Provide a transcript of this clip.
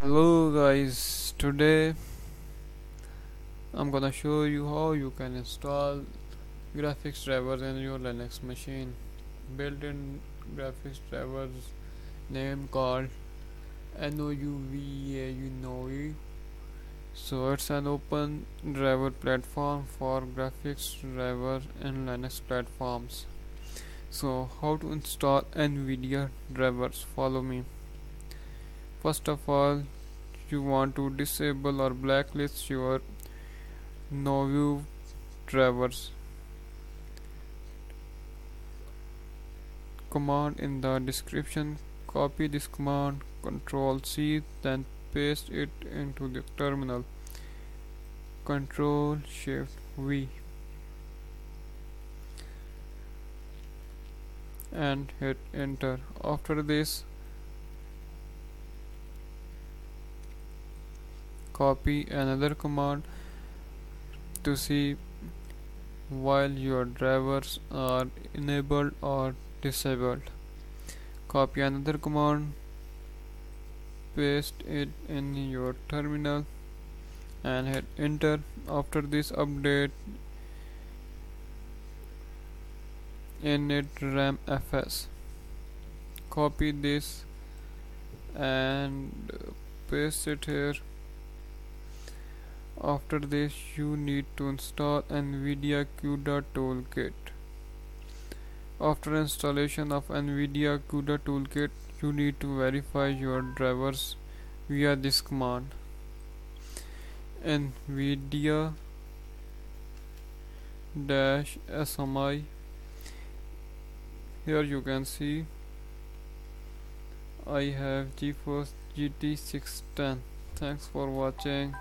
Hello guys, today I'm gonna show you how you can install graphics drivers in your Linux machine. Built-in graphics drivers name called NOUVA. So it's an open driver platform for graphics driver in Linux platforms. So how to install nvidia drivers? Follow me. First of all, you want to disable or blacklist your no drivers. Command in the description. Copy this command, Control C, then paste it into the terminal. Control Shift V and hit enter. After this, copy another command to see while your drivers are enabled or disabled. Copy another command, paste it in your terminal and hit enter. After this, update init ram fs. Copy this and paste it here. After this, you need to install nvidia CUDA toolkit. After installation of nvidia CUDA toolkit, you need to verify your drivers via this command: nvidia -smi. Here you can see I have GeForce GT 610. Thanks for watching.